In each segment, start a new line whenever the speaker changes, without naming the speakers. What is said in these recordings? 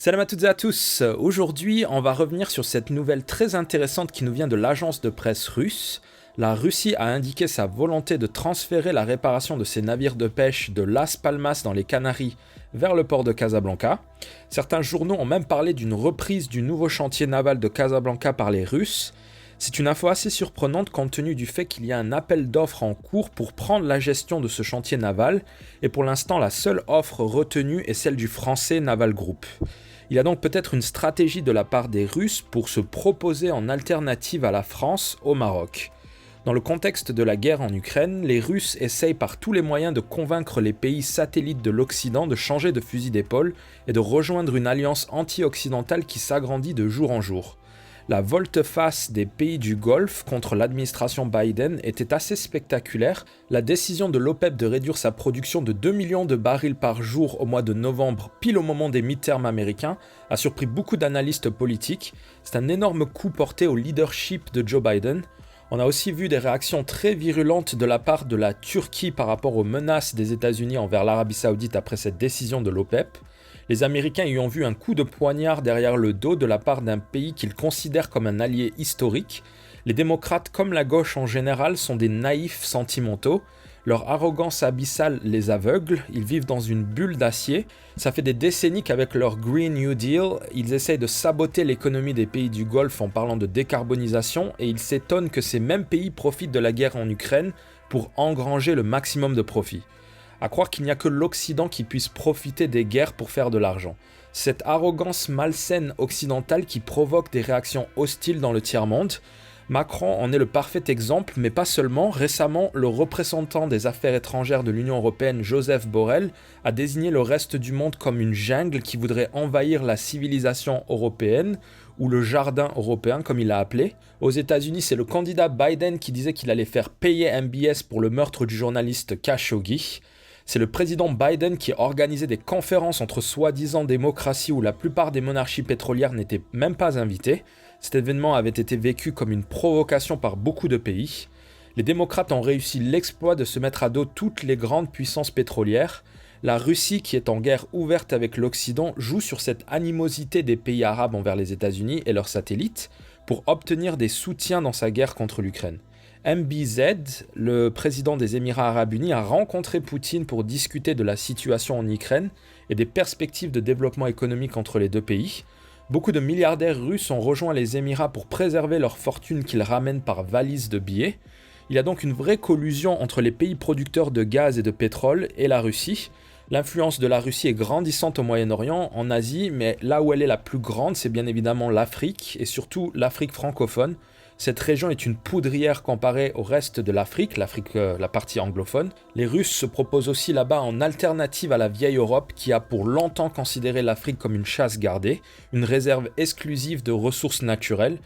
Salam à toutes et à tous. Aujourd'hui, on va revenir sur cette nouvelle très intéressante qui nous vient de l'agence de presse russe. La Russie a indiqué sa volonté de transférer la réparation de ses navires de pêche de Las Palmas dans les Canaries vers le port de Casablanca. Certains journaux ont même parlé d'une reprise du nouveau chantier naval de Casablanca par les Russes. C'est une info assez surprenante compte tenu du fait qu'il y a un appel d'offres en cours pour prendre la gestion de ce chantier naval, et pour l'instant la seule offre retenue est celle du français Naval Group. Il y a donc peut-être une stratégie de la part des Russes pour se proposer en alternative à la France au Maroc. Dans le contexte de la guerre en Ukraine, les Russes essayent par tous les moyens de convaincre les pays satellites de l'Occident de changer de fusil d'épaule et de rejoindre une alliance anti-occidentale qui s'agrandit de jour en jour. La volte-face des pays du Golfe contre l'administration Biden était assez spectaculaire. La décision de l'OPEP de réduire sa production de 2 millions de barils par jour au mois de novembre, pile au moment des midterms américains, a surpris beaucoup d'analystes politiques. C'est un énorme coup porté au leadership de Joe Biden. On a aussi vu des réactions très virulentes de la part de la Turquie par rapport aux menaces des États-Unis envers l'Arabie Saoudite après cette décision de l'OPEP. Les Américains y ont vu un coup de poignard derrière le dos de la part d'un pays qu'ils considèrent comme un allié historique. Les démocrates, comme la gauche en général, sont des naïfs sentimentaux. Leur arrogance abyssale les aveugle, ils vivent dans une bulle d'acier. Ça fait des décennies qu'avec leur Green New Deal, ils essayent de saboter l'économie des pays du Golfe en parlant de décarbonisation, et ils s'étonnent que ces mêmes pays profitent de la guerre en Ukraine pour engranger le maximum de profit. À croire qu'il n'y a que l'Occident qui puisse profiter des guerres pour faire de l'argent. Cette arrogance malsaine occidentale qui provoque des réactions hostiles dans le tiers-monde. Macron en est le parfait exemple, mais pas seulement. Récemment, le représentant des affaires étrangères de l'Union européenne, Joseph Borrell, a désigné le reste du monde comme une jungle qui voudrait envahir la civilisation européenne, ou le jardin européen comme il l'a appelé. Aux États-Unis, c'est le candidat Biden qui disait qu'il allait faire payer MBS pour le meurtre du journaliste Khashoggi. C'est le président Biden qui organisait des conférences entre soi-disant démocraties où la plupart des monarchies pétrolières n'étaient même pas invitées. Cet événement avait été vécu comme une provocation par beaucoup de pays. Les démocrates ont réussi l'exploit de se mettre à dos toutes les grandes puissances pétrolières. La Russie, qui est en guerre ouverte avec l'Occident, joue sur cette animosité des pays arabes envers les États-Unis et leurs satellites pour obtenir des soutiens dans sa guerre contre l'Ukraine. MBZ, le président des Émirats arabes unis, a rencontré Poutine pour discuter de la situation en Ukraine et des perspectives de développement économique entre les deux pays. Beaucoup de milliardaires russes ont rejoint les Émirats pour préserver leur fortune qu'ils ramènent par valises de billets. Il y a donc une vraie collusion entre les pays producteurs de gaz et de pétrole et la Russie. L'influence de la Russie est grandissante au Moyen-Orient, en Asie, mais là où elle est la plus grande, c'est bien évidemment l'Afrique, et surtout l'Afrique francophone. Cette région est une poudrière comparée au reste de l'Afrique, la partie anglophone. Les Russes se proposent aussi là-bas en alternative à la vieille Europe qui a pour longtemps considéré l'Afrique comme une chasse gardée, une réserve exclusive de ressources naturelles.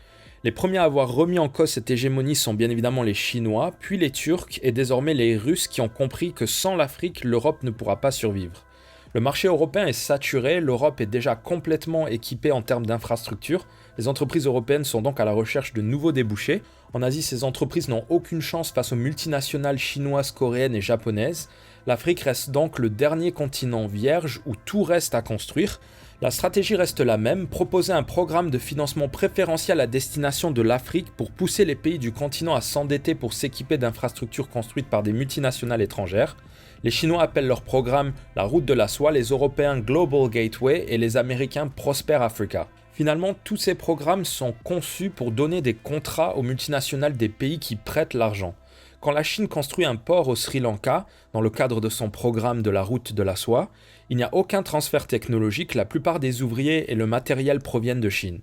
Les premiers à avoir remis en cause cette hégémonie sont bien évidemment les Chinois, puis les Turcs et désormais les Russes qui ont compris que sans l'Afrique, l'Europe ne pourra pas survivre. Le marché européen est saturé, l'Europe est déjà complètement équipée en termes d'infrastructures. Les entreprises européennes sont donc à la recherche de nouveaux débouchés. En Asie, ces entreprises n'ont aucune chance face aux multinationales chinoises, coréennes et japonaises. L'Afrique reste donc le dernier continent vierge où tout reste à construire. La stratégie reste la même, proposer un programme de financement préférentiel à destination de l'Afrique pour pousser les pays du continent à s'endetter pour s'équiper d'infrastructures construites par des multinationales étrangères. Les Chinois appellent leur programme la route de la soie, les Européens Global Gateway et les Américains Prosper Africa. Finalement, tous ces programmes sont conçus pour donner des contrats aux multinationales des pays qui prêtent l'argent. Quand la Chine construit un port au Sri Lanka, dans le cadre de son programme de la route de la soie, il n'y a aucun transfert technologique, la plupart des ouvriers et le matériel proviennent de Chine.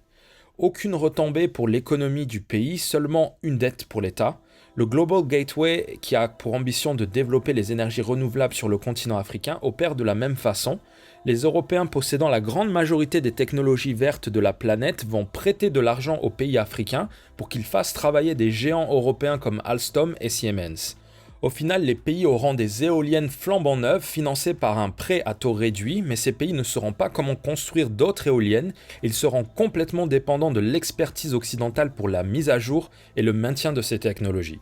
Aucune retombée pour l'économie du pays, seulement une dette pour l'État. Le Global Gateway, qui a pour ambition de développer les énergies renouvelables sur le continent africain, opère de la même façon. Les Européens possédant la grande majorité des technologies vertes de la planète vont prêter de l'argent aux pays africains pour qu'ils fassent travailler des géants européens comme Alstom et Siemens. Au final, les pays auront des éoliennes flambant neuves financées par un prêt à taux réduit, mais ces pays ne sauront pas comment construire d'autres éoliennes, ils seront complètement dépendants de l'expertise occidentale pour la mise à jour et le maintien de ces technologies.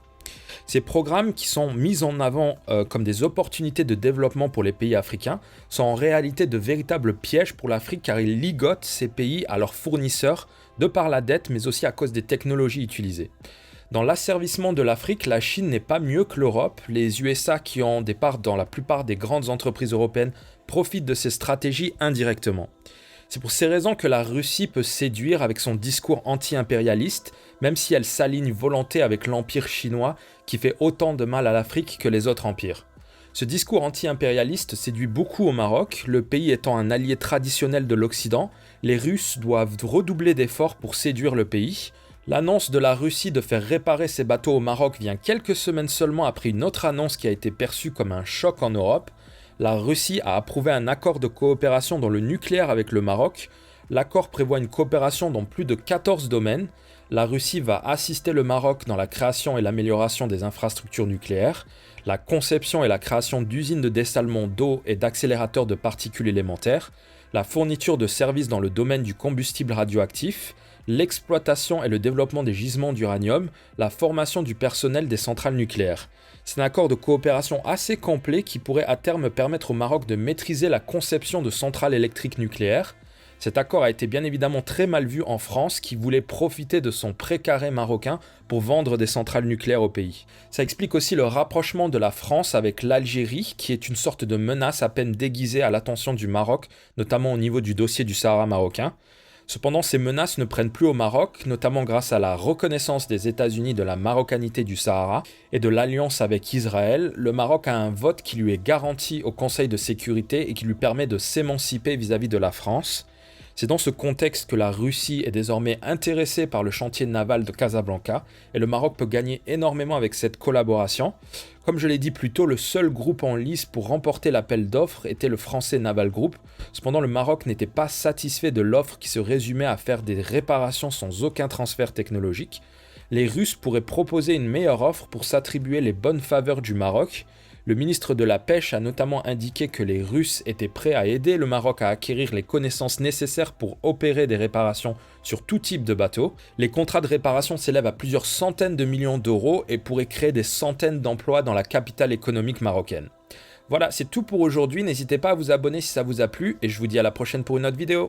Ces programmes qui sont mis en avant comme des opportunités de développement pour les pays africains sont en réalité de véritables pièges pour l'Afrique car ils ligotent ces pays à leurs fournisseurs de par la dette mais aussi à cause des technologies utilisées. Dans l'asservissement de l'Afrique, la Chine n'est pas mieux que l'Europe. Les USA qui ont des parts dans la plupart des grandes entreprises européennes profitent de ces stratégies indirectement. C'est pour ces raisons que la Russie peut séduire avec son discours anti-impérialiste, même si elle s'aligne volontiers avec l'empire chinois qui fait autant de mal à l'Afrique que les autres empires. Ce discours anti-impérialiste séduit beaucoup au Maroc, le pays étant un allié traditionnel de l'Occident. Les Russes doivent redoubler d'efforts pour séduire le pays. L'annonce de la Russie de faire réparer ses bateaux au Maroc vient quelques semaines seulement après une autre annonce qui a été perçue comme un choc en Europe. La Russie a approuvé un accord de coopération dans le nucléaire avec le Maroc. L'accord prévoit une coopération dans plus de 14 domaines. La Russie va assister le Maroc dans la création et l'amélioration des infrastructures nucléaires, la conception et la création d'usines de dessalement d'eau et d'accélérateurs de particules élémentaires, la fourniture de services dans le domaine du combustible radioactif, l'exploitation et le développement des gisements d'uranium, la formation du personnel des centrales nucléaires. C'est un accord de coopération assez complet qui pourrait à terme permettre au Maroc de maîtriser la conception de centrales électriques nucléaires. Cet accord a été bien évidemment très mal vu en France qui voulait profiter de son précaré marocain pour vendre des centrales nucléaires au pays. Ça explique aussi le rapprochement de la France avec l'Algérie qui est une sorte de menace à peine déguisée à l'attention du Maroc, notamment au niveau du dossier du Sahara marocain. Cependant, ces menaces ne prennent plus au Maroc, notamment grâce à la reconnaissance des États-Unis de la marocanité du Sahara et de l'alliance avec Israël. Le Maroc a un vote qui lui est garanti au Conseil de sécurité et qui lui permet de s'émanciper vis-à-vis de la France. C'est dans ce contexte que la Russie est désormais intéressée par le chantier naval de Casablanca et le Maroc peut gagner énormément avec cette collaboration. Comme je l'ai dit plus tôt, le seul groupe en lice pour remporter l'appel d'offres était le français Naval Group. Cependant, le Maroc n'était pas satisfait de l'offre qui se résumait à faire des réparations sans aucun transfert technologique. Les Russes pourraient proposer une meilleure offre pour s'attribuer les bonnes faveurs du Maroc. Le ministre de la Pêche a notamment indiqué que les Russes étaient prêts à aider le Maroc à acquérir les connaissances nécessaires pour opérer des réparations sur tout type de bateau. Les contrats de réparation s'élèvent à plusieurs centaines de millions d'euros et pourraient créer des centaines d'emplois dans la capitale économique marocaine. Voilà, c'est tout pour aujourd'hui. N'hésitez pas à vous abonner si ça vous a plu et je vous dis à la prochaine pour une autre vidéo.